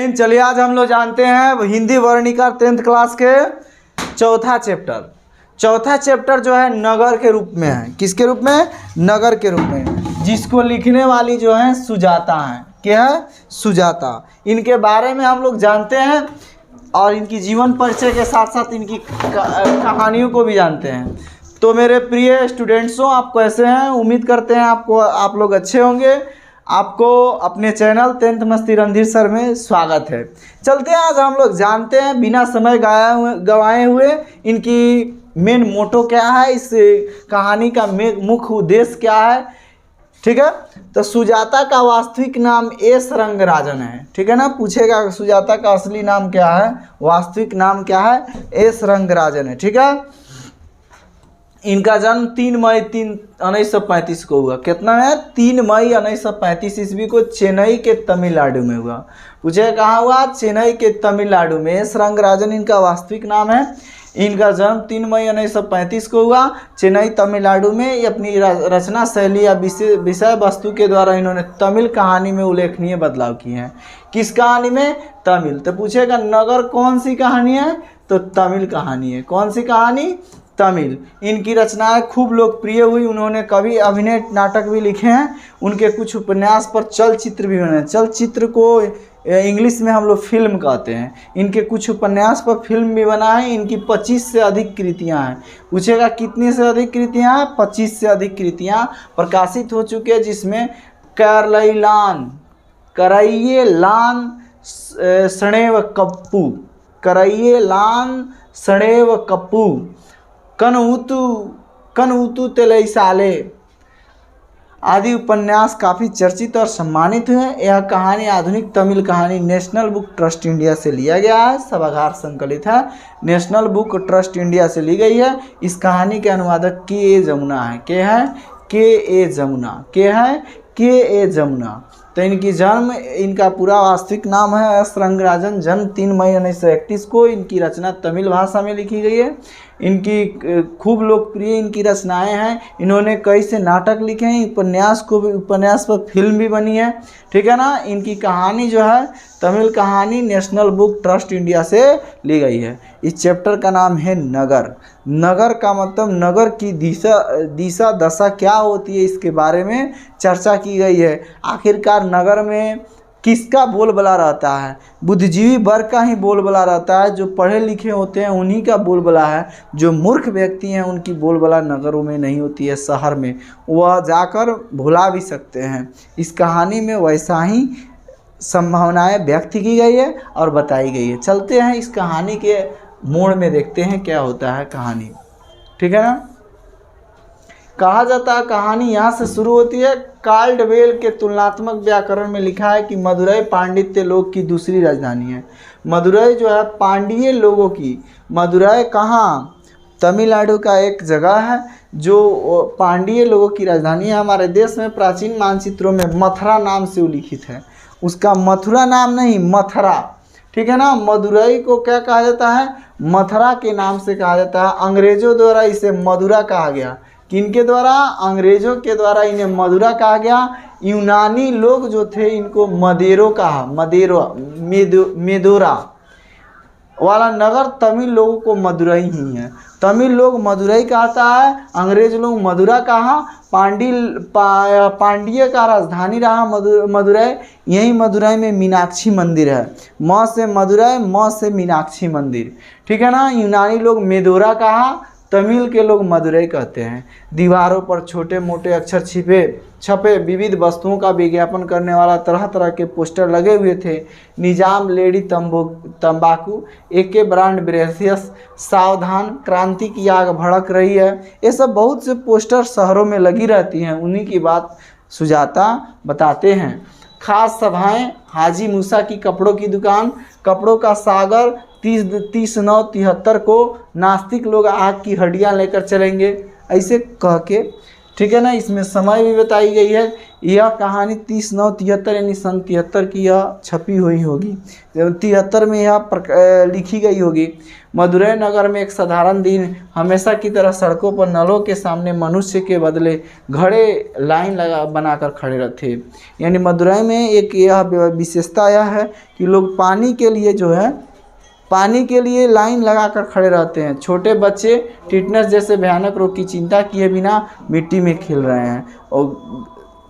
हिंद। चलिए आज हम लोग जानते हैं हिंदी वर्णिका 10th क्लास के चौथा चैप्टर जो है नगर के रूप में है। किसके रूप में? नगर के रूप में, जिसको लिखने वाली जो है सुजाता है। क्या है? सुजाता। इनके बारे में हम लोग जानते हैं और इनकी जीवन परिचय के साथ साथ इनकी कहानियों को भी जानते हैं। तो मेरे प्रिय स्टूडेंट्सों, आप कैसे हैं? उम्मीद करते हैं आप लोग अच्छे होंगे। आपको अपने चैनल 10th मस्ती रणधीर सर में स्वागत है। चलते हैं, आज हम लोग जानते हैं बिना समय गवाए हुए इनकी मेन मोटो क्या है, इस कहानी का मुख्य उद्देश्य क्या है। ठीक है, तो सुजाता का वास्तविक नाम एस रंगराजन है। ठीक है ना, पूछेगा सुजाता का असली नाम क्या है, वास्तविक नाम क्या है? एस रंगराजन है। ठीक है, इनका जन्म 3 मई 1935 को हुआ। कितना है? 3 मई 1935 ईस्वी को चेन्नई के तमिलनाडु में हुआ। पूछे कहाँ हुआ? चेन्नई के तमिलनाडु में। एस रंगराजन इनका वास्तविक नाम है। इनका जन्म 3 मई 1935 को हुआ, चेन्नई तमिलनाडु में। ये अपनी रचना शैली या विषय वस्तु के द्वारा इन्होंने तमिल कहानी में उल्लेखनीय बदलाव किए हैं। किस कहानी में? तमिल। तो पूछेगा नगर कौन सी कहानी है? तो तमिल कहानी है। कौन सी कहानी? तमिल। इनकी रचनाएं खूब लोकप्रिय हुई। उन्होंने कवि, अभिनय, नाटक भी लिखे हैं। उनके कुछ उपन्यास पर चलचित्र भी बने। चलचित्र को इंग्लिश में हम लोग फिल्म कहते हैं। इनके कुछ उपन्यास पर फिल्म भी बना है। इनकी 25 से अधिक कृतियां हैं। पूछेगा कितनी से अधिक कृतियां? 25 से अधिक कृतियां प्रकाशित हो चुकी है, जिसमें करैयेलान सणेव कप्पू, करैयेलान सणेव कप्पू, कनऊतु तेलैसाले आदि उपन्यास काफ़ी चर्चित और सम्मानित हुए। यह कहानी आधुनिक तमिल कहानी नेशनल बुक ट्रस्ट इंडिया से लिया गया है। सभागार संकलित है, नेशनल बुक ट्रस्ट इंडिया से ली गई है। इस कहानी के अनुवादक के जमुना है। के है? के जमुना। के है? के जमुना। तो इनका पूरा वास्तविक नाम है एस रंगराजन। जन्म 3 मई 1931 को। इनकी रचना तमिल भाषा में लिखी गई है। इनकी खूब लोकप्रिय इनकी रचनाएं हैं। इन्होंने कई से नाटक लिखे हैं। उपन्यास पर फिल्म भी बनी है। ठीक है ना। इनकी कहानी जो है तमिल कहानी नेशनल बुक ट्रस्ट इंडिया से ली गई है। इस चैप्टर का नाम है नगर। नगर का मतलब नगर की दिशा दशा क्या होती है, इसके बारे में चर्चा की गई है। आखिरकार नगर में किसका बोलबाला रहता है? बुद्धिजीवी वर्ग का ही बोलबाला रहता है। जो पढ़े लिखे होते हैं उन्हीं का बोलबाला है। जो मूर्ख व्यक्ति हैं उनकी बोलबाला नगरों में नहीं होती है, शहर में। वह जाकर भुला भी सकते हैं। इस कहानी में वैसा ही संभावनाएं व्यक्त की गई है और बताई गई है। चलते हैं इस कहानी के मोड़ में, देखते हैं क्या होता है कहानी। ठीक है ना। कहा जाता है कहानी यहाँ से शुरू होती है। काल्डवेल के तुलनात्मक व्याकरण में लिखा है कि मदुरै पांडित्य लोक की दूसरी राजधानी है। मदुरै जो है पांड्य लोगों की। मदुरै कहाँ? तमिलनाडु का एक जगह है जो पांड्य लोगों की राजधानी है। हमारे देश में प्राचीन मानचित्रों में मथुरा नाम से उल्लिखित है। उसका मथुरा नाम नहीं, मथुरा। ठीक है ना। मदुरै को क्या कहा जाता है? मथुरा के नाम से कहा जाता है। अंग्रेजों द्वारा इसे मदुरा कहा गया। किनके द्वारा? अंग्रेजों के द्वारा इन्हें मदुरा कहा गया। यूनानी लोग जो थे इनको मदेरो कहा। मेदोरा वाला नगर तमिल लोगों को मदुरै ही है। तमिल लोग मदुरै कहता है, अंग्रेज लोग मदुरा कहा। पांड्य का राजधानी रहा मदुरै। यही मदुरै में मीनाक्षी मंदिर है। म से मदुरै, म से मीनाक्षी मंदिर। ठीक है ना। यूनानी लोग मेदोरा कहा, तमिल के लोग मदुरै कहते हैं। दीवारों पर छोटे मोटे अक्षर छपे विविध वस्तुओं का विज्ञापन करने वाला तरह तरह के पोस्टर लगे हुए थे। निजाम, लेडी तंबाकू, एके ब्रांड ब्रेसियस, सावधान, क्रांति की आग भड़क रही है। ये सब बहुत से पोस्टर शहरों में लगी रहती हैं। उन्हीं की बात सुजाता बताते हैं। खास सभाएं, हाजी मूसा की कपड़ों की दुकान, कपड़ों का सागर, 30/9/73 को नास्तिक लोग आग की हड्डियां लेकर चलेंगे। ऐसे कह के ठीक है ना। इसमें समय भी बताई गई है। यह कहानी 30/9/73 यानी सन 73 की यह छपी हुई होगी। 73 में यह लिखी गई होगी। मदुरै नगर में एक साधारण दिन हमेशा की तरह सड़कों पर नलों के सामने मनुष्य के बदले घड़े लाइन लगा बनाकर खड़े रहते। यानी मदुरै में एक यह विशेषता यह है कि लोग पानी के लिए जो है पानी के लिए लाइन लगाकर खड़े रहते हैं। छोटे बच्चे टिटनेस जैसे भयानक रोग की चिंता किए बिना मिट्टी में खेल रहे हैं। और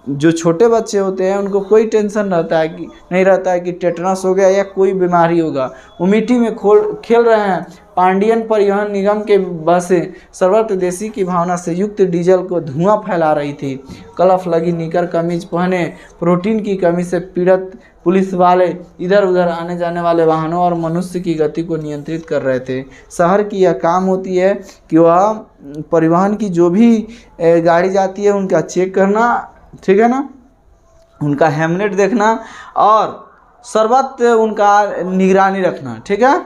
जो छोटे बच्चे होते हैं उनको कोई टेंशन नहीं रहता है कि टेटनस हो गया या कोई बीमारी होगा, वो मिट्टी में खेल रहे हैं। पांडियन परिवहन निगम के बसें सर्वत्र देशी की भावना से युक्त डीजल को धुआं फैला रही थी। कलफ लगी निकर कमीज पहने प्रोटीन की कमी से पीड़ित पुलिस वाले इधर उधर आने जाने वाले वाहनों और मनुष्य की गति को नियंत्रित कर रहे थे। शहर की यह काम होती है कि वह परिवहन की जो भी गाड़ी जाती है उनका चेक करना, ठीक है ना, उनका हेमलेट देखना और सर्वत्र उनका निगरानी रखना, ठीक है।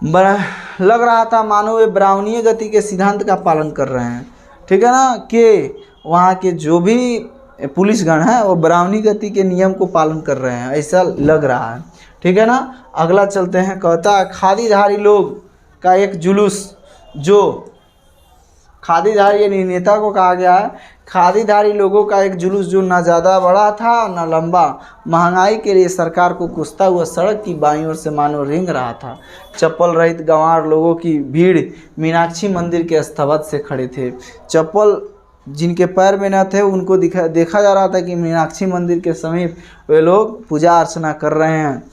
लग रहा था मानो वे ब्राउनीय गति के सिद्धांत का पालन कर रहे हैं, ठीक है ना, कि वहाँ के जो भी पुलिसगण हैं वो ब्राउनी गति के नियम को पालन कर रहे हैं, ऐसा लग रहा है, ठीक है ना। अगला चलते हैं। कहता है खादीधारी लोग का एक जुलूस, जो खादीधारी यानी नेता को कहा गया है, खादीधारी लोगों का एक जुलूस जो ना ज़्यादा बड़ा था न लंबा, महंगाई के लिए सरकार को कोसता हुआ सड़क की बाईं ओर से मानो रेंग रहा था। चप्पल रहित गंवार लोगों की भीड़ मीनाक्षी मंदिर के स्तंभ से खड़े थे। चप्पल जिनके पैर में न थे उनको देखा जा रहा था कि मीनाक्षी मंदिर के समीप वे लोग पूजा अर्चना कर रहे हैं।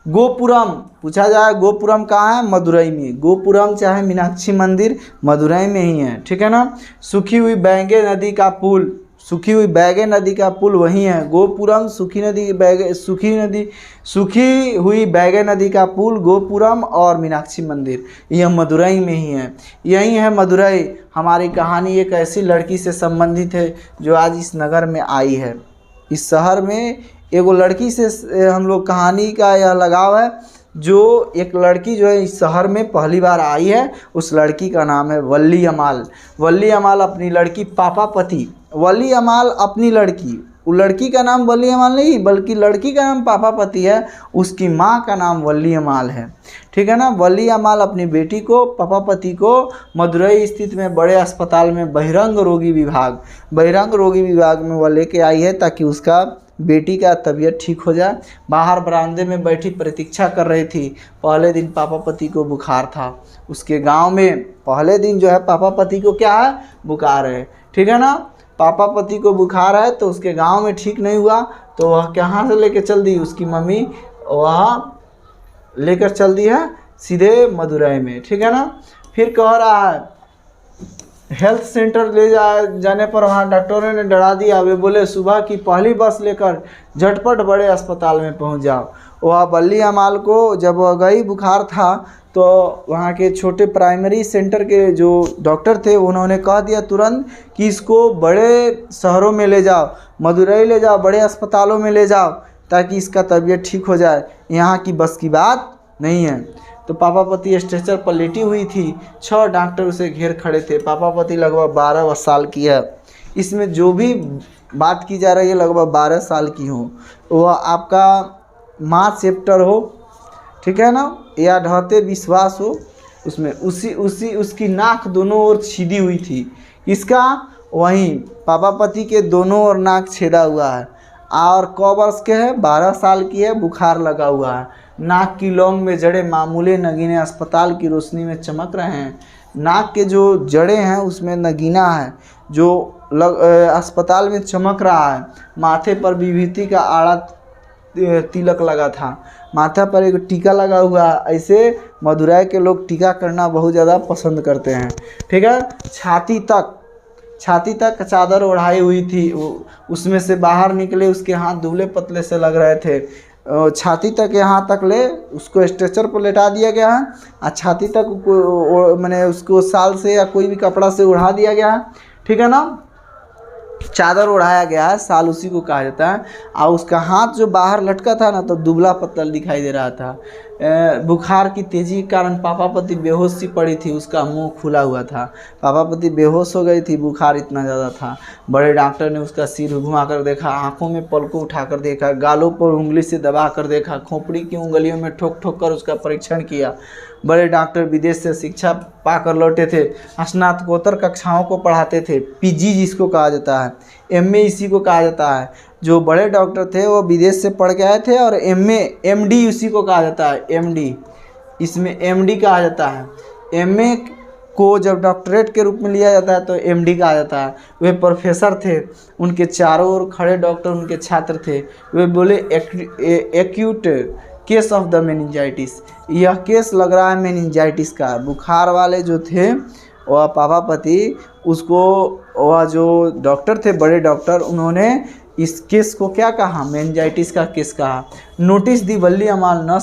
गोपुरम पूछा जाए, गोपुरम कहाँ है? मदुरई में। गोपुरम चाहे मीनाक्षी मंदिर मदुरई में ही है, ठीक है ना। सूखी हुई बैगे नदी का पुल, सूखी हुई बैगे नदी का पुल वही है। गोपुरम सूखी हुई बैगे नदी का पुल, गोपुरम और मीनाक्षी मंदिर यह मदुरई में ही है। यही है मदुरई। हमारी कहानी एक ऐसी लड़की से संबंधित है जो आज इस नगर में आई है। इस शहर में एगो लड़की से हम लोग कहानी का यह लगाव है, जो एक लड़की जो है इस शहर में पहली बार आई है। उस लड़की का नाम है वल्ली अमाल। वल्ली अमाल अपनी लड़की पापापति, वल्ली अमाल अपनी लड़की, वो लड़की का नाम वल्ली अमाल नहीं बल्कि लड़की का नाम पापापति है, उसकी माँ का नाम वल्ली अमाल है, ठीक है ना। वल्ली अमाल अपनी बेटी को पापापति को मदुरई स्थित में बड़े अस्पताल में बहिरंग रोगी विभाग में वह लेके आई है ताकि उसका बेटी का तबीयत ठीक हो जाए। बाहर बरामदे में बैठी प्रतीक्षा कर रही थी। पहले दिन पापापति को बुखार था। उसके गांव में पहले दिन जो है पापापति को क्या है? बुखार है, ठीक है ना। पापापति को बुखार है तो उसके गांव में ठीक नहीं हुआ तो वह कहाँ से लेकर चल दी? उसकी मम्मी वहाँ लेकर चल दी है सीधे मदुरई में, ठीक है ना। फिर कह रहा है हेल्थ सेंटर ले जाने पर वहाँ डॉक्टरों ने डरा दिया। वे बोले सुबह की पहली बस लेकर झटपट बड़े अस्पताल में पहुँच जाओ। वह वल्ली अमाल को जब वह गई बुखार था तो वहाँ के छोटे प्राइमरी सेंटर के जो डॉक्टर थे उन्होंने कह दिया तुरंत कि इसको बड़े शहरों में ले जाओ, मदुरई ले जाओ, बड़े अस्पतालों में ले जाओ ताकि इसका तबीयत ठीक हो जाए। यहाँ की बस की बात नहीं है। तो पापापति स्ट्रेचर पर लेटी हुई थी। 6 डॉक्टर उसे घेर खड़े थे। पापापति लगभग 12 साल की है। इसमें जो भी बात की जा रही है लगभग 12 साल की हो, वह आपका माँ चैप्टर हो, ठीक है ना, या ढहते विश्वास हो, उसमें उसकी नाक दोनों ओर छेदी हुई थी। इसका वहीं पापापति के दोनों ओर नाक छेदा हुआ है। और कौ वर्ष के है? 12 साल की है। बुखार लगा हुआ है। नाक की लौंग में जड़े मामूले नगीने अस्पताल की रोशनी में चमक रहे हैं। नाक के जो जड़े हैं उसमें नगीना है जो अस्पताल में चमक रहा है। माथे पर विभूति का आड़ा तिलक लगा था। माथा पर एक टीका लगा हुआ है। ऐसे मदुरई के लोग टीका करना बहुत ज़्यादा पसंद करते हैं, ठीक है। छाती तक चादर ओढ़ाई हुई थी। उसमें से बाहर निकले उसके हाथ दुबले पतले से लग रहे थे। छाती तक यहाँ तक ले उसको स्ट्रेचर पर लेटा दिया गया है और छाती तक मैंने उसको साल से या कोई भी कपड़ा से ओढ़ा दिया गया है, ठीक है ना। चादर ओढ़ाया गया है, साल उसी को कहा जाता है। और उसका हाथ जो बाहर लटका था ना, तो दुबला पतला दिखाई दे रहा था। बुखार की तेजी के कारण पापापति बेहोश सी पड़ी थी, उसका मुंह खुला हुआ था। पापापति बेहोश हो गई थी, बुखार इतना ज़्यादा था। बड़े डॉक्टर ने उसका सिर घुमाकर देखा, आंखों में पलकों उठाकर देखा, गालों पर उंगली से दबाकर देखा, खोपड़ी की उंगलियों में ठोक ठोक कर उसका परीक्षण किया। बड़े डॉक्टर विदेश से शिक्षा पाकर लौटे थे, स्नातकोत्तर कक्षाओं को पढ़ाते थे, पीजी जिसको कहा जाता है, एमए इसी को कहा जाता है। जो बड़े डॉक्टर थे वो विदेश से पढ़ के आए थे, और एमए एमडी उसी को कहा जाता है, एमडी, इसमें एमडी कहा जाता है। एमए को जब डॉक्टरेट के रूप में लिया जाता है तो एमडी कहा जाता है। वे प्रोफेसर थे, उनके चारों ओर खड़े डॉक्टर उनके छात्र थे। वे बोले acute case of the meningitis, यह केस लग रहा है मेनिंजाइटिस का। बुखार वाले जो थे वह पापापति, उसको वह जो डॉक्टर थे बड़े डॉक्टर, उन्होंने इस केस को क्या कहा, मेनिंजाइटिस का केस कहा। नोटिस दी बल्ली अमाल न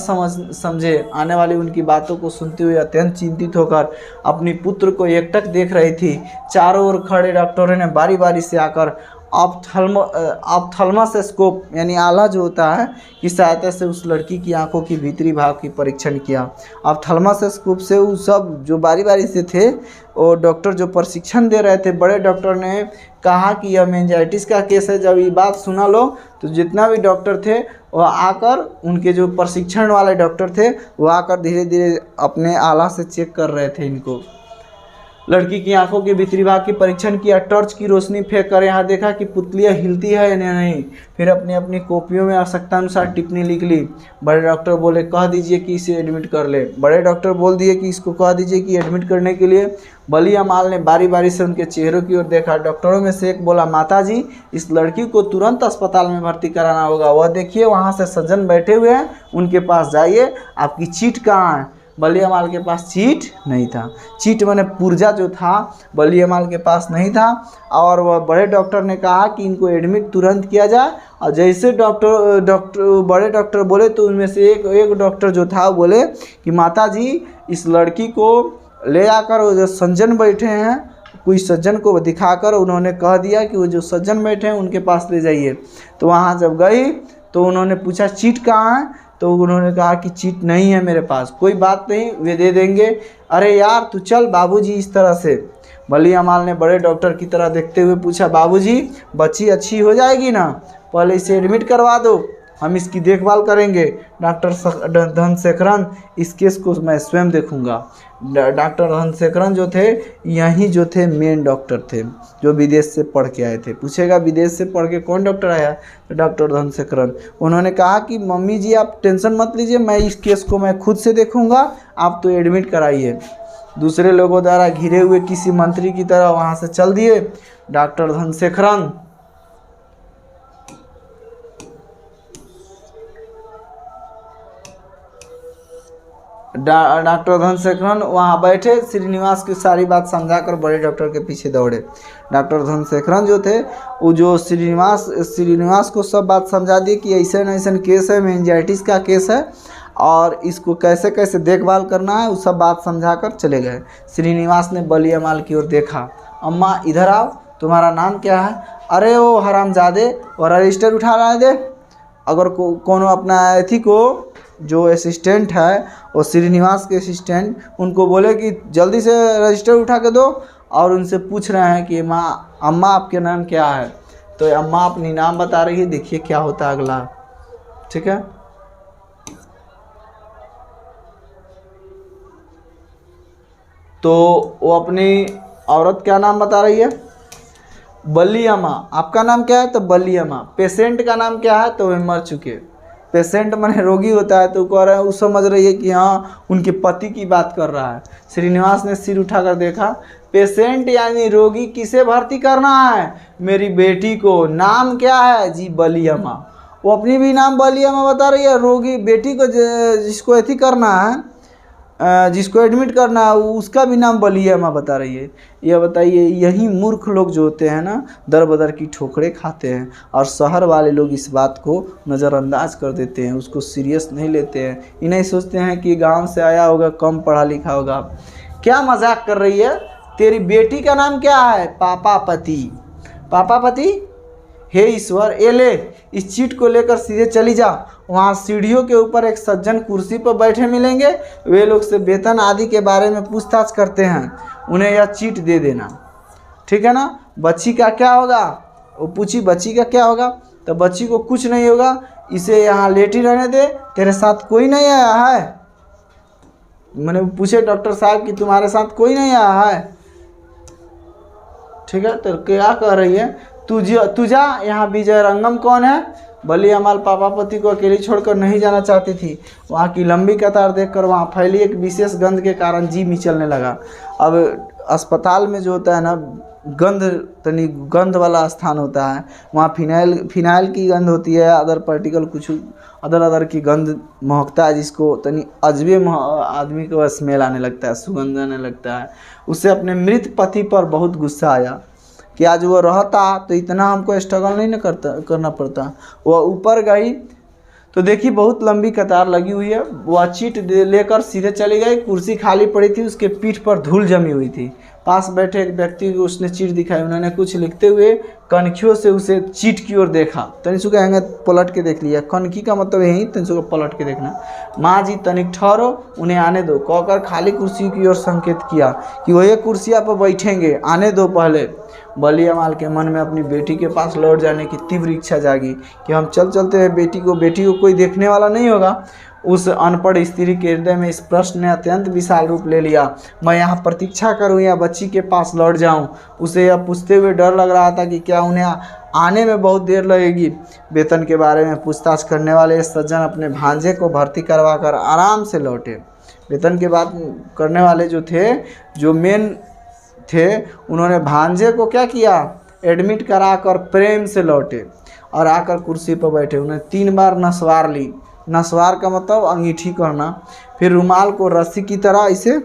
समझे आने वाली उनकी बातों को सुनते हुए अत्यंत चिंतित होकर अपनी पुत्र को एकटक देख रही थी। चारों ओर खड़े डॉक्टरों ने बारी बारी से आकर ऑप्थल्मोस्कोप यानी आला जो होता है की सहायता से उस लड़की की आंखों की भीतरी भाग की परीक्षण किया। ऑप्थल्मोस्कोप से वो सब जो बारी बारी से थे, और डॉक्टर जो प्रशिक्षण दे रहे थे, बड़े डॉक्टर ने कहा कि यह मेनिंजाइटिस का केस है। जब ये बात सुना लो तो जितना भी डॉक्टर थे वह आकर, उनके जो प्रशिक्षण वाले डॉक्टर थे वह आकर धीरे धीरे अपने आला से चेक कर रहे थे इनको। लड़की की आंखों के भीतरी भाग की परीक्षण किया, टॉर्च की रोशनी फेंक कर यहाँ देखा कि पुतलियाँ हिलती है या नहीं। फिर अपनी अपनी कॉपियों में आवश्यकता अनुसार टिप्पणी लिख ली। बड़े डॉक्टर बोले कह दीजिए कि इसे एडमिट कर ले। बड़े डॉक्टर बोल दिए कि इसको कह दीजिए कि एडमिट करने के लिए। बली अमाल ने बारी बारी से उनके चेहरों की ओर देखा। डॉक्टरों में से एक बोला, माताजी इस लड़की को तुरंत अस्पताल में भर्ती कराना होगा। वह देखिए वहाँ से सज्जन बैठे हुए हैं, उनके पास जाइए। आपकी चीट कहाँ है? बली अमाल के पास चीट नहीं था। चीट माने पुर्जा जो था बली अमाल के पास नहीं था। और वह बड़े डॉक्टर ने कहा कि इनको एडमिट तुरंत किया जाए। और जैसे बड़े डॉक्टर बोले तो उनमें से एक डॉक्टर जो था बोले कि माताजी इस लड़की को ले आकर वो जो सज्जन बैठे हैं, कोई सज्जन को दिखाकर उन्होंने कह दिया कि वो जो सज्जन बैठे हैं उनके पास ले जाइए। तो वहाँ जब गई तो उन्होंने पूछा चीट कहाँ है, तो उन्होंने कहा कि चीट नहीं है मेरे पास। कोई बात नहीं, वे दे देंगे। अरे यार तू चल बाबूजी, इस तरह से। बली अमाल ने बड़े डॉक्टर की तरह देखते हुए पूछा, बाबूजी बच्ची अच्छी हो जाएगी ना? पहले इसे एडमिट करवा दो, हम इसकी देखभाल करेंगे। डॉक्टर धनशेखरन, इस केस को मैं स्वयं देखूंगा। डॉक्टर धनशेखरन जो थे, यहीं जो थे मेन डॉक्टर थे, जो विदेश से पढ़ के आए थे। पूछेगा विदेश से पढ़ के कौन डॉक्टर आया? तो डॉक्टर धनशेखरन। उन्होंने कहा कि मम्मी जी आप टेंशन मत लीजिए, मैं इस केस को मैं खुद से देखूंगा, आप तो एडमिट कराइए। दूसरे लोगों द्वारा घिरे हुए किसी मंत्री की तरह वहाँ से चल दिए। डॉक्टर धनशेखरन वहाँ बैठे। श्रीनिवास की सारी बात समझाकर बड़े डॉक्टर के पीछे दौड़े। डॉक्टर धनशेखरन जो थे वो जो श्रीनिवास को सब बात समझा दी कि ऐसा ऐसा केस है, मेनिंजाइटिस का केस है, और इसको कैसे कैसे देखभाल करना है, वो सब बात समझाकर चले गए। श्रीनिवास ने बली अमाल की ओर देखा। अम्मा इधर आओ, तुम्हारा नाम क्या है? अरे वो हरामजादे, और रजिस्टर उठा रहा दे। अगर कोनो अपना एथी को जो असिस्टेंट है, वो श्रीनिवास के असिस्टेंट, उनको बोले कि जल्दी से रजिस्टर उठा के दो। और उनसे पूछ रहे हैं कि अम्मा आपके नाम क्या है? तो अम्मा अपनी नाम बता रही है। देखिए क्या होता है अगला, ठीक है। तो वो अपनी औरत क्या नाम बता रही है? बली अम्मा। आपका नाम क्या है? तो बली अम्मा। पेशेंट का नाम क्या है? तो वे मर चुके। पेशेंट माने रोगी होता है, तो कह रहे हैं, वो समझ रही है कि हाँ उनके पति की बात कर रहा है। श्रीनिवास ने सिर उठाकर देखा। पेशेंट यानी रोगी, किसे भर्ती करना है? मेरी बेटी को। नाम क्या है? जी बली अम्मा। वो अपनी भी नाम बली अम्मा बता रही है। रोगी बेटी को जिसको एथी करना है, जिसको एडमिट करना है, उसका भी नाम बली अम्मा बता रही है। यह बताइए, यही मूर्ख लोग जो होते हैं ना, दर बदर की ठोकरें खाते हैं। और शहर वाले लोग इस बात को नज़रअंदाज कर देते हैं, उसको सीरियस नहीं लेते हैं। इन्हें सोचते हैं कि गांव से आया होगा, कम पढ़ा लिखा होगा। क्या मजाक कर रही है? तेरी बेटी का नाम क्या है? पापापति। पापापति, हे ईश्वर, ये ले, इस चीट को लेकर सीधे चली जा। वहाँ सीढ़ियों के ऊपर एक सज्जन कुर्सी पर बैठे मिलेंगे, वे लोग से वेतन आदि के बारे में पूछताछ करते हैं, उन्हें यह चीट दे देना। ठीक है ना। बच्ची का क्या होगा, वो पूछी बच्ची का क्या होगा, तो बच्ची को कुछ नहीं होगा, इसे यहाँ लेटी रहने दे, तेरे साथ कोई नहीं आया है। मैंने पूछे डॉक्टर साहब कि तुम्हारे साथ कोई नहीं आया है। ठीक है, तो क्या कह रही है, तुझा यहाँ विजय रंगम कौन है। बली अमाल पापापति को अकेली छोड़कर नहीं जाना चाहती थी। वहाँ की लंबी कतार देखकर वहाँ फैली एक विशेष गंध के कारण जी मिचलने लगा। अब अस्पताल में जो होता है ना, गंध वाला स्थान होता है, वहाँ फिनाइल की गंध होती है, अदर पार्टिकल कुछ अदर की गंध महकता है, जिसको तनी अजबे आदमी को स्मेल आने लगता है, सुगंध आने लगता है। उसे अपने मृत पति पर बहुत गुस्सा आया कि आज वो रहता तो इतना हमको स्ट्रगल नहीं करना पड़ता। वह ऊपर गई तो देखी बहुत लंबी कतार लगी हुई है। वह चीट लेकर सीधे चली गई। कुर्सी खाली पड़ी थी, उसके पीठ पर धूल जमी हुई थी। पास बैठे एक व्यक्ति को उसने चीट दिखाई। उन्होंने कुछ लिखते हुए कनखियों से उसे चीट की ओर देखा। तनिक कहेंगे पलट के देख लिया, कनखी का मतलब यही तनिक पलट के देखना। माँ जी तनिक ठहरो, उन्हें आने दो, कहकर खाली कुर्सी की ओर संकेत किया कि वह एक कुर्सिया पर बैठेंगे, आने दो पहले। बली अमाल के मन में अपनी बेटी के पास लौट जाने की तीव्र इच्छा जागी कि हम चलते हैं बेटी को कोई देखने वाला नहीं होगा। उस अनपढ़ स्त्री के हृदय में इस प्रश्न ने अत्यंत विशाल रूप ले लिया, मैं यहाँ प्रतीक्षा करूँ या बच्ची के पास लौट जाऊँ। उसे यह पूछते हुए डर लग रहा था कि क्या उन्हें आने में बहुत देर लगेगी। वेतन के बारे में पूछताछ करने वाले सज्जन अपने भांजे को भर्ती करवाकर आराम से लौटे। वेतन की बात करने वाले जो मेन थे, उन्होंने भांजे को क्या किया, एडमिट कराकर प्रेम से लौटे और आकर कुर्सी पर बैठे। उन्हें 3 बार नस्वार ली। नस्वार का मतलब अंगीठी करना। फिर रुमाल को रस्सी की तरह इसे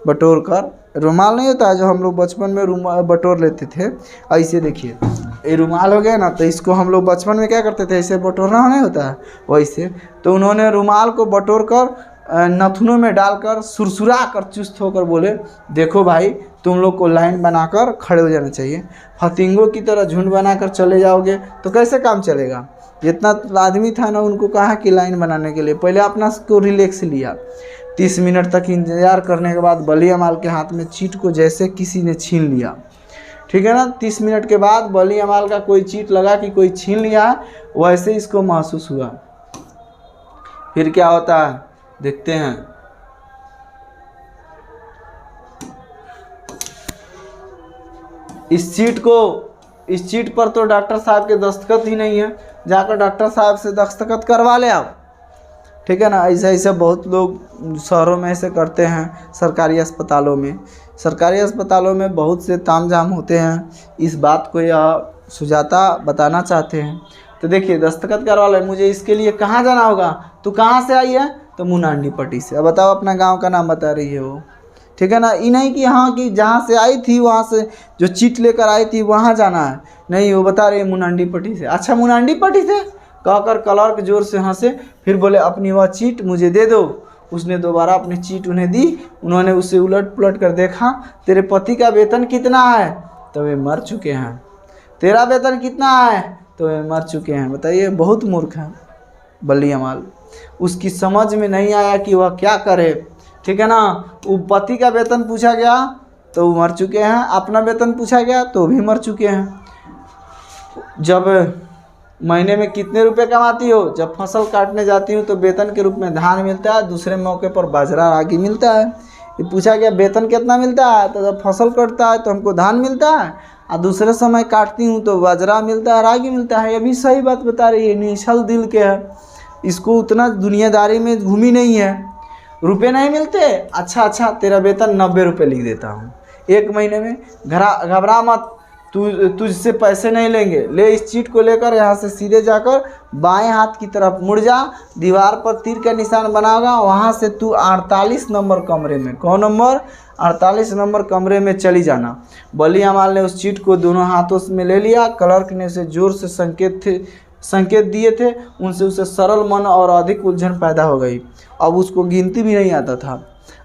बटोर कर, रुमाल नहीं होता है जो हम लोग बचपन में रुमाल बटोर लेते थे, ऐसे देखिए ये रुमाल हो गया ना, तो इसको हम लोग बचपन में क्या करते थे, ऐसे बटोरना नहीं होता है वैसे। तो उन्होंने रुमाल को बटोर कर नथुनों में डालकर सुरसुरा कर चुस्त होकर बोले, देखो भाई तुम लोग को लाइन बनाकर खड़े हो जाना चाहिए। फतिंगों की तरह झुंड बनाकर चले जाओगे तो कैसे काम चलेगा। जितना आदमी था ना, उनको कहा कि लाइन बनाने के लिए पहले अपना को रिलैक्स लिया। 30 मिनट तक इंतजार करने के बाद बली अमाल के हाथ में चीट को जैसे किसी ने छीन लिया। ठीक है ना। 30 मिनट के बाद बली अमाल का कोई चीट लगा कि कोई छीन लिया है, वैसे इसको महसूस हुआ। फिर क्या होता है देखते हैं। इस चीट पर तो डॉक्टर साहब के दस्तखत ही नहीं है, जाकर डॉक्टर साहब से दस्तखत करवा ले आप। ठीक है ना। ऐसे बहुत लोग शहरों में ऐसे करते हैं। सरकारी अस्पतालों में बहुत से तामझाम होते हैं। इस बात को यह सुजाता बताना चाहते हैं। तो देखिए दस्तखत करवा ले, मुझे इसके लिए कहाँ जाना होगा। तो कहाँ से आई है, तो मुनांडी पट्टी से। अब बताओ, अपना गांव का नाम बता रही है वो। ठीक है ना। ये नहीं कि यहाँ की जहाँ से आई थी, वहाँ से जो चीट लेकर आई थी वहाँ जाना है, नहीं, वो बता रही है मुनांडी पट्टी से। अच्छा मुनांडी पट्टी से कहकर क्लर्क जोर से हंसे। फिर बोले अपनी वह चीट मुझे दे दो। उसने दोबारा अपनी चीट उन्हें दी। उन्होंने उसे उलट पुलट कर देखा। तेरे पति का वेतन कितना है, तो वे मर चुके हैं। तेरा वेतन कितना है, तो वे मर चुके हैं। बताइए, बहुत मूर्ख है बली अमाल। उसकी समझ में नहीं आया कि वह क्या करे। ठीक है ना। वो पति का वेतन पूछा गया तो वो मर चुके हैं, अपना वेतन पूछा गया तो भी मर चुके हैं। जब महीने में कितने रुपए कमाती हो, जब फसल काटने जाती हूँ तो वेतन के रूप में धान मिलता है, दूसरे मौके पर बाजरा रागी मिलता है। ये पूछा गया वेतन कितना मिलता है, तो जब फसल कटता है तो हमको धान मिलता है, और दूसरे समय काटती हूँ तो बाजरा मिलता है, रागी मिलता है। ये भी सही बात बता रही है, निश्चल दिल के है। इसको उतना दुनियादारी में घूमी नहीं है। रुपए नहीं मिलते, अच्छा तेरा वेतन 90 रुपये लिख देता हूँ 1 महीने में। घबरा मत, तुझसे पैसे नहीं लेंगे। ले इस चीट को लेकर यहाँ से सीधे जाकर बाएं हाथ की तरफ मुड़ जा, दीवार पर तीर का निशान बनाओगा, वहाँ से तू 48 नंबर कमरे में, कौन नंबर, 48 नंबर कमरे में चली जाना। बली अमाल ने उस चीट को दोनों हाथों में ले लिया। क्लर्क ने उसे जोर से संकेत दिए थे। उनसे उसे सरल मन और अधिक उलझन पैदा हो गई। अब उसको गिनती भी नहीं आता था।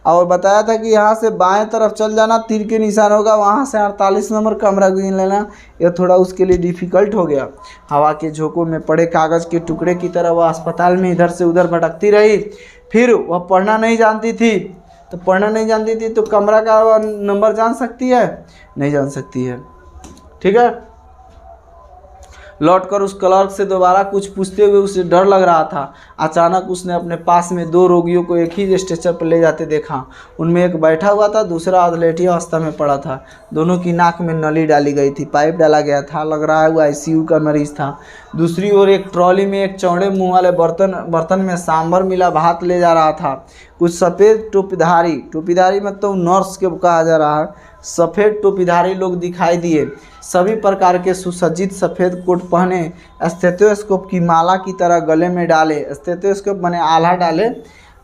और बताया था कि यहाँ से बाएं तरफ चल जाना, तीर के निशान होगा, वहाँ से 48 नंबर कमरा गिन लेना। यह थोड़ा उसके लिए डिफ़िकल्ट हो गया। हवा के झोंकों में पड़े कागज़ के टुकड़े की तरह वह अस्पताल में इधर से उधर भटकती रही। फिर वह पढ़ना नहीं जानती थी, तो कमरा का वह नंबर जान सकती है? नहीं जान सकती है। ठीक है। लौटकर उस क्लर्क से दोबारा कुछ पूछते हुए उसे डर लग रहा था। अचानक उसने अपने पास में 2 रोगियों को एक ही स्ट्रेचर पर ले जाते देखा। उनमें एक बैठा हुआ था, दूसरा अधलेटी अवस्था में पड़ा था। दोनों की नाक में नली डाली गई थी, पाइप डाला गया था, लग रहा है वो ICU का मरीज था। दूसरी ओर एक ट्रॉली में एक चौड़े मुँह वाले बर्तन में सांभर मिला भात ले जा रहा था। कुछ सफ़ेद टोपीधारी मतलब नर्स के कहा जा रहा है, सफ़ेद टोपीधारी लोग दिखाई दिए। सभी प्रकार के सुसज्जित सफ़ेद कोट पहने, स्टेथोस्कोप की माला की तरह गले में डाले, स्टेथोस्कोप माने आल्हा डाले,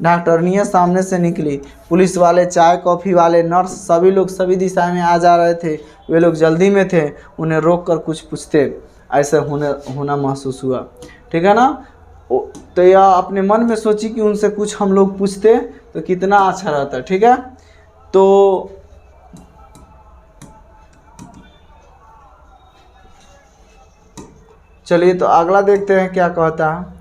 डॉक्टरनियाँ सामने से निकली। पुलिस वाले, चाय कॉफ़ी वाले, नर्स, सभी लोग सभी दिशा में आ जा रहे थे। वे लोग जल्दी में थे, उन्हें रोक कर कुछ पूछते, ऐसा होना महसूस हुआ। ठीक है ना। तो यह अपने मन में सोची कि उनसे कुछ हम लोग पूछते तो कितना अच्छा रहता। ठीक है। तो चलिए तो अगला देखते हैं क्या कहता है।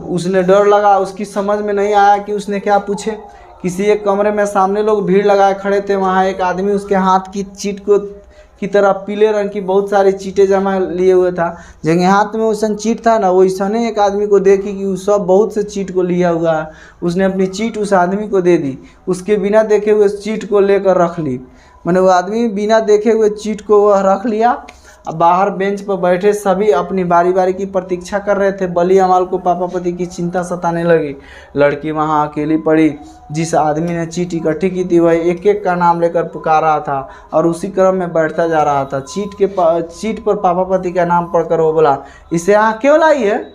उसने डर लगा, उसकी समझ में नहीं आया कि उसने क्या पूछे। किसी एक कमरे में सामने लोग भीड़ लगाए खड़े थे। वहाँ एक आदमी उसके हाथ की चीट की तरह पीले रंग की बहुत सारी चीटें जमा लिए हुए था। जगह हाथ में वैसा चीट था ना, वैसने एक आदमी को देखी कि वो सब बहुत से चीट को लिया हुआ है। उसने अपनी चीट उस आदमी को दे दी। उसके बिना देखे हुए चीट को लेकर रख ली। मैंने वो आदमी बिना देखे हुए चीट को वह रख लिया। अब बाहर बेंच पर बैठे सभी अपनी बारी बारी की प्रतीक्षा कर रहे थे। बली अमाल को पापा पति की चिंता सताने लगी। लड़की वहाँ अकेली पड़ी। जिस आदमी ने चीट इकट्ठी की थी वह एक एक का नाम लेकर पुकार रहा था और उसी क्रम में बैठता जा रहा था। चीट पर पापा पति का नाम पढ़कर वो बोला, इसे यहाँ क्यों लाई है?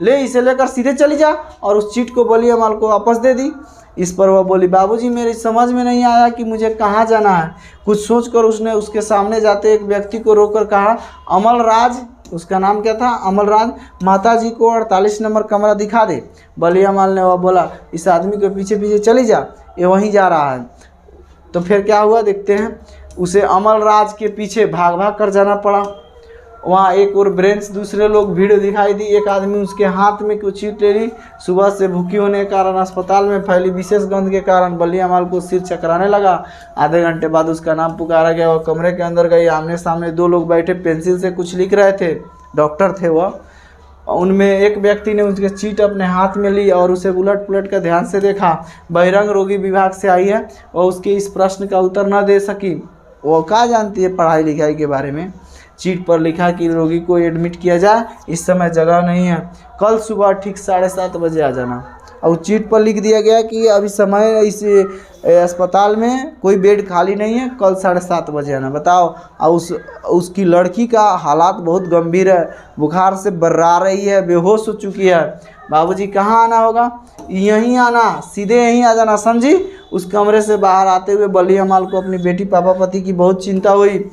ले इसे लेकर सीधे चली जा। और उस चीट को बली अमाल को वापस दे दी। इस पर वह बोली, बाबूजी मेरी समझ में नहीं आया कि मुझे कहाँ जाना है। कुछ सोचकर उसने उसके सामने जाते एक व्यक्ति को रोककर कहा, अमलराज, उसका नाम क्या था? अमलराज, माताजी को 48 नंबर कमरा दिखा दे। बली अमाल ने वह बोला, इस आदमी के पीछे पीछे चली जा, ये वहीं जा रहा है। तो फिर क्या हुआ देखते हैं। उसे अमलराज के पीछे भाग भाग कर जाना पड़ा। वहाँ एक और ब्रेंच दूसरे लोग भीड़ दिखाई दी। एक आदमी उसके हाथ में कुछ चीट ले ली। सुबह से भूखी होने के कारण अस्पताल में फैली विशेष गंध के कारण बली अमाल को सिर चकराने लगा। आधे घंटे बाद उसका नाम पुकारा गया। वह कमरे के अंदर गई। आमने सामने 2 लोग बैठे पेंसिल से कुछ लिख रहे थे। डॉक्टर थे वह। उनमें एक व्यक्ति ने उसके चीट अपने हाथ में ली और उसे उलट पुलट कर ध्यान से देखा। बहिरंग रोगी विभाग से आई है। वह उसके इस प्रश्न का उत्तर न दे सकी। वो क्या जानती है पढ़ाई लिखाई के बारे में। चीट पर लिखा कि रोगी को एडमिट किया जाए, इस समय जगह नहीं है, कल सुबह ठीक 7:30 बजे आ जाना। और चीट पर लिख दिया गया कि अभी समय इस अस्पताल में कोई बेड खाली नहीं है, कल 7:30 बजे आना। बताओ। और उसकी लड़की का हालात बहुत गंभीर है, बुखार से बर्रा रही है, बेहोश हो चुकी है। बाबूजी कहाँ आना होगा? यहीं आना, सीधे यहीं आ जाना, समझी। उस कमरे से बाहर आते हुए बली अमाल को अपनी बेटी पापा पति की बहुत चिंता हुई।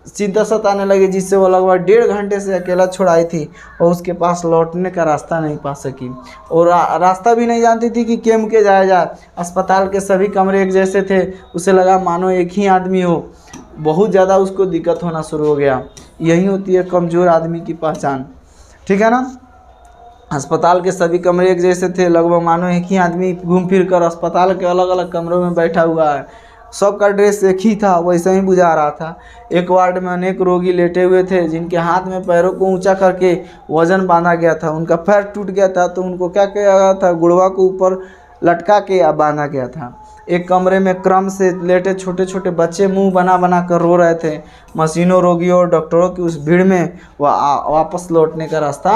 चिंता सताने लगी, जिससे वो लगभग 1.5 घंटे से अकेला छोड़ाई थी और उसके पास लौटने का रास्ता नहीं पा सकी। और रास्ता भी नहीं जानती थी कि केम के जाया जाए। अस्पताल के सभी कमरे एक जैसे थे। उसे लगा मानो एक ही आदमी हो। बहुत ज़्यादा उसको दिक्कत होना शुरू हो गया। यही होती है कमज़ोर आदमी की पहचान। ठीक है ना। अस्पताल के सभी कमरे एक जैसे थे। लगभग मानो एक ही आदमी घूम फिर कर अस्पताल के अलग अलग कमरों में बैठा हुआ है। सबका ड्रेस एक ही था, वैसे ही बुझा रहा था। एक वार्ड में अनेक रोगी लेटे हुए थे, जिनके हाथ में पैरों को ऊंचा करके वजन बांधा गया था। उनका पैर टूट गया था तो उनको क्या किया गया था? गुड़वा को ऊपर लटका के बांधा गया था। एक कमरे में क्रम से लेटे छोटे छोटे बच्चे मुंह बना बना कर रो रहे थे। मशीनों, रोगियों और डॉक्टरों की उस भीड़ में वह वापस लौटने का रास्ता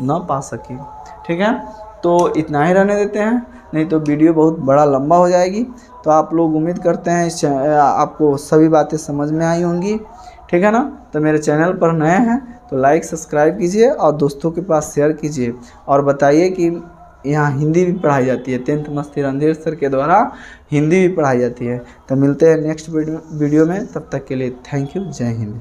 न पा सकी। ठीक है। तो इतना ही रहने देते हैं, नहीं तो वीडियो बहुत बड़ा लंबा हो जाएगी। तो आप लोग उम्मीद करते हैं आपको सभी बातें समझ में आई होंगी। ठीक है ना। तो मेरे चैनल पर नए हैं तो लाइक सब्सक्राइब कीजिए और दोस्तों के पास शेयर कीजिए और बताइए कि यहाँ हिंदी भी पढ़ाई जाती है। 10th मस्ती रणधीर सर के द्वारा हिंदी भी पढ़ाई जाती है। तो मिलते हैं नेक्स्ट वीडियो में। तब तक के लिए थैंक यू। जय हिंद।